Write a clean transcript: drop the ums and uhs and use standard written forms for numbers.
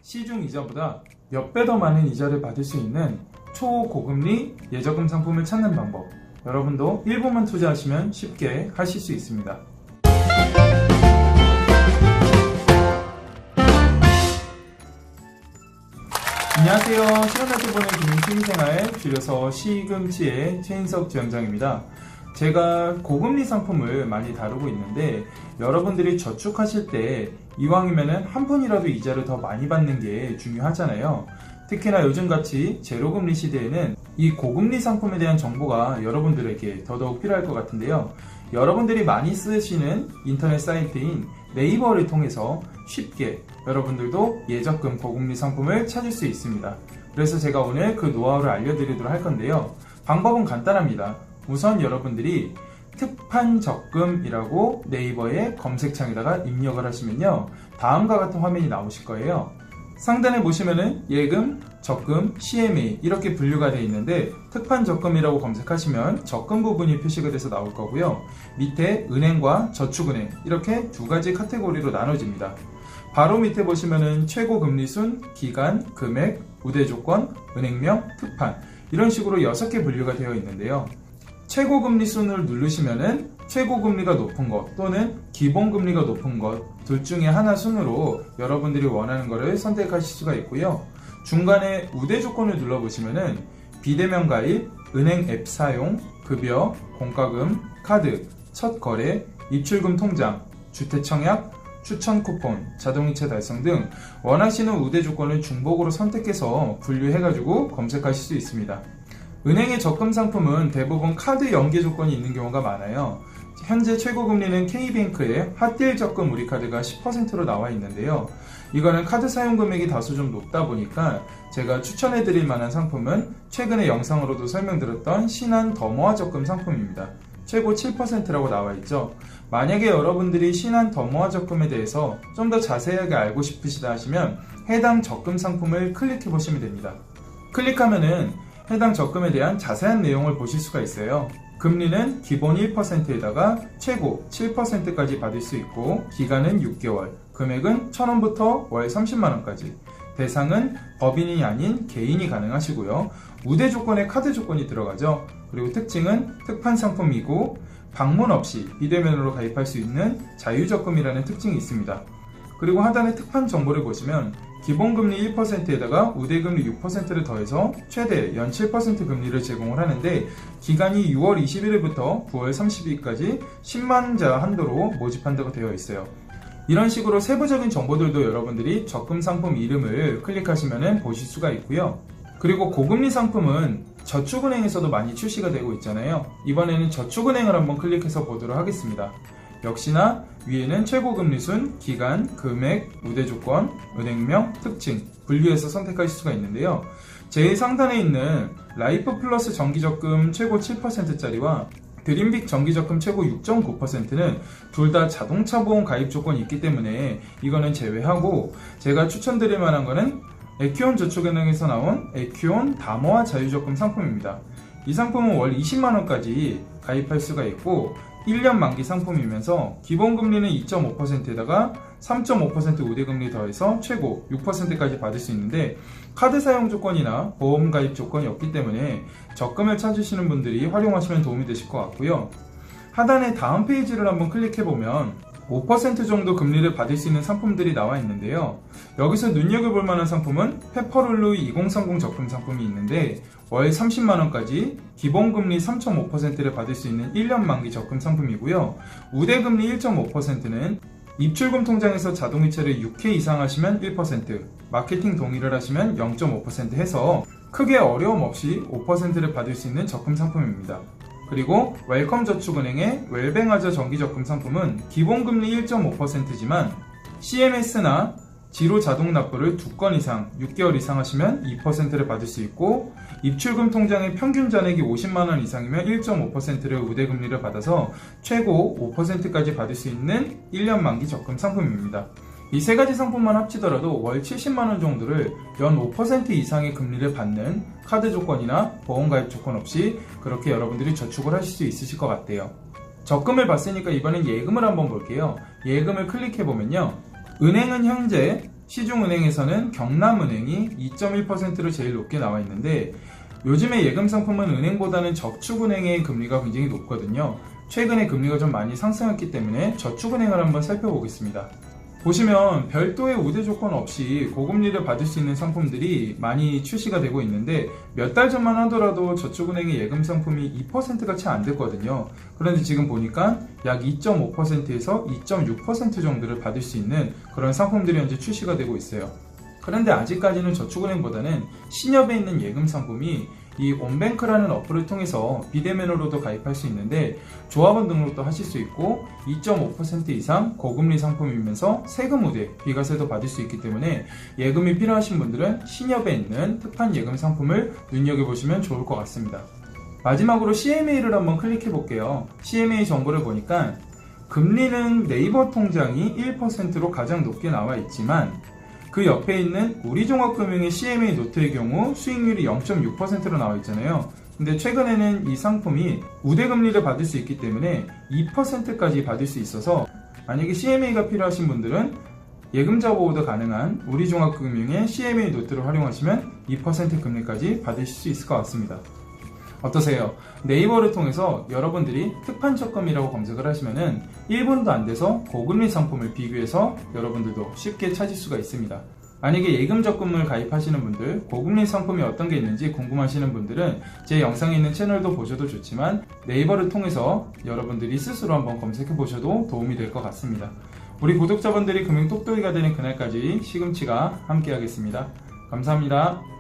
시중 이자보다 몇 배 더 많은 이자를 받을 수 있는 초고금리 예적금 상품을 찾는 방법, 여러분도 1분만 투자하시면 쉽게 하실 수 있습니다. 안녕하세요. 시간날 보는 금융취미생활, 줄여서 시금치의 최인석 지원장입니다. 제가 고금리 상품을 많이 다루고 있는데, 여러분들이 저축하실 때 이왕이면 한 푼이라도 이자를 더 많이 받는 게 중요하잖아요. 특히나 요즘같이 제로금리 시대에는 이 고금리 상품에 대한 정보가 여러분들에게 더더욱 필요할 것 같은데요. 여러분들이 많이 쓰시는 인터넷 사이트인 네이버를 통해서 쉽게 여러분들도 예적금 고금리 상품을 찾을 수 있습니다. 그래서 제가 오늘 그 노하우를 알려드리도록 할 건데요. 방법은 간단합니다. 우선 여러분들이 특판적금이라고 네이버의 검색창에다가 입력을 하시면요, 다음과 같은 화면이 나오실 거예요. 상단에 보시면은 예금, 적금, CMA 이렇게 분류가 되어 있는데, 특판적금이라고 검색하시면 적금 부분이 표시가 돼서 나올 거고요. 밑에 은행과 저축은행 이렇게 두 가지 카테고리로 나눠집니다. 바로 밑에 보시면은 최고 금리순, 기간, 금액, 우대 조건, 은행명, 특판 이런 식으로 6개 분류가 되어 있는데요. 최고금리 순을 누르시면은 최고금리가 높은 것 또는 기본금리가 높은 것 둘 중에 하나 순으로 여러분들이 원하는 것을 선택하실 수가 있고요. 중간에 우대 조건을 눌러보시면은 비대면 가입, 은행 앱 사용, 급여, 공과금, 카드, 첫 거래, 입출금 통장, 주택 청약, 추천 쿠폰, 자동이체 달성 등 원하시는 우대 조건을 중복으로 선택해서 분류해가지고 검색하실 수 있습니다. 은행의 적금 상품은 대부분 카드 연계 조건이 있는 경우가 많아요. 현재 최고금리는 K뱅크의 핫딜 적금 우리카드가 10%로 나와 있는데요. 이거는 카드 사용 금액이 다소 좀 높다 보니까 제가 추천해드릴 만한 상품은 최근에 영상으로도 설명드렸던 신한 더모아 적금 상품입니다. 최고 7%라고 나와 있죠. 만약에 여러분들이 신한 더모아 적금에 대해서 좀 더 자세하게 알고 싶으시다 하시면 해당 적금 상품을 클릭해 보시면 됩니다. 클릭하면은 해당 적금에 대한 자세한 내용을 보실 수가 있어요. 금리는 기본 1%에다가 최고 7%까지 받을 수 있고, 기간은 6개월, 금액은 1,000원부터 월 30만원까지, 대상은 법인이 아닌 개인이 가능하시고요. 우대 조건에 카드 조건이 들어가죠. 그리고 특징은 특판 상품이고 방문 없이 비대면으로 가입할 수 있는 자유적금이라는 특징이 있습니다. 그리고 하단에 특판 정보를 보시면 기본금리 1%에다가 우대금리 6%를 더해서 최대 연 7% 금리를 제공을 하는데, 기간이 6월 21일부터 9월 30일까지 10만자 한도로 모집한다고 되어 있어요. 이런 식으로 세부적인 정보들도 여러분들이 적금 상품 이름을 클릭하시면 보실 수가 있고요. 그리고 고금리 상품은 저축은행에서도 많이 출시가 되고 있잖아요. 이번에는 저축은행을 한번 클릭해서 보도록 하겠습니다. 역시나 위에는 최고금리순, 기간, 금액, 우대 조건, 은행명, 특징 분류해서 선택하실 수가 있는데요. 제일 상단에 있는 라이프 플러스 정기적금 최고 7%짜리와 드림빅 정기적금 최고 6.9%는 둘 다 자동차 보험 가입 조건이 있기 때문에 이거는 제외하고, 제가 추천드릴 만한 거는 에큐온 저축은행에서 나온 에큐온 다모아 자유적금 상품입니다. 이 상품은 월 20만원까지 가입할 수가 있고 1년 만기 상품이면서 기본금리는 2.5%에다가 3.5% 우대금리 더해서 최고 6%까지 받을 수 있는데, 카드 사용 조건이나 보험 가입 조건이 없기 때문에 적금을 찾으시는 분들이 활용하시면 도움이 되실 것 같고요. 하단에 다음 페이지를 한번 클릭해보면 5% 정도 금리를 받을 수 있는 상품들이 나와 있는데요. 여기서 눈여겨볼 만한 상품은 페퍼룰루 2030 적금 상품이 있는데 월 30만원까지 기본금리 3.5%를 받을 수 있는 1년 만기 적금 상품이고요. 우대금리 1.5%는 입출금 통장에서 자동이체를 6회 이상 하시면 1%, 마케팅 동의를 하시면 0.5% 해서 크게 어려움 없이 5%를 받을 수 있는 적금 상품입니다. 그리고 웰컴 저축은행의 웰뱅하자 정기적금 상품은 기본금리 1.5%지만 CMS나 지로 자동 납부를 2건 이상 6개월 이상 하시면 2%를 받을 수 있고, 입출금 통장의 평균 잔액이 50만원 이상이면 1.5%를 우대금리를 받아서 최고 5%까지 받을 수 있는 1년 만기 적금 상품입니다. 이 세 가지 상품만 합치더라도 월 70만원 정도를 연 5% 이상의 금리를 받는 카드 조건이나 보험 가입 조건 없이 그렇게 여러분들이 저축을 하실 수 있으실 것 같아요. 적금을 봤으니까 이번엔 예금을 한번 볼게요. 예금을 클릭해보면요, 은행은 현재 시중은행에서는 경남은행이 2.1%로 제일 높게 나와 있는데 요즘에 예금 상품은 은행보다는 저축은행의 금리가 굉장히 높거든요. 최근에 금리가 좀 많이 상승했기 때문에 저축은행을 한번 살펴보겠습니다. 보시면 별도의 우대 조건 없이 고금리를 받을 수 있는 상품들이 많이 출시가 되고 있는데 몇 달 전만 하더라도 저축은행의 예금 상품이 2%가 채 안 됐거든요. 그런데 지금 보니까 약 2.5%에서 2.6% 정도를 받을 수 있는 그런 상품들이 현재 출시가 되고 있어요. 그런데 아직까지는 저축은행보다는 신협에 있는 예금 상품이 이 온뱅크라는 어플을 통해서 비대면으로도 가입할 수 있는데 조합원 등록도 하실 수 있고 2.5% 이상 고금리 상품이면서 세금 우대, 비과세도 받을 수 있기 때문에 예금이 필요하신 분들은 신협에 있는 특판 예금 상품을 눈여겨보시면 좋을 것 같습니다. 마지막으로 CMA를 한번 클릭해 볼게요. CMA 정보를 보니까 금리는 네이버 통장이 1%로 가장 높게 나와 있지만 그 옆에 있는 우리종합금융의 CMA 노트의 경우 수익률이 0.6%로 나와 있잖아요. 근데 최근에는 이 상품이 우대금리를 받을 수 있기 때문에 2%까지 받을 수 있어서 만약에 CMA가 필요하신 분들은 예금자 보호도 가능한 우리종합금융의 CMA 노트를 활용하시면 2% 금리까지 받으실 수 있을 것 같습니다. 어떠세요? 네이버를 통해서 여러분들이 특판 적금이라고 검색을 하시면은 1분도 안 돼서 고금리 상품을 비교해서 여러분들도 쉽게 찾을 수가 있습니다. 만약에 예금 적금을 가입하시는 분들, 고금리 상품이 어떤 게 있는지 궁금하시는 분들은 제 영상에 있는 채널도 보셔도 좋지만 네이버를 통해서 여러분들이 스스로 한번 검색해 보셔도 도움이 될 것 같습니다. 우리 구독자분들이 금융 똑똑이가 되는 그날까지 시금치가 함께 하겠습니다. 감사합니다.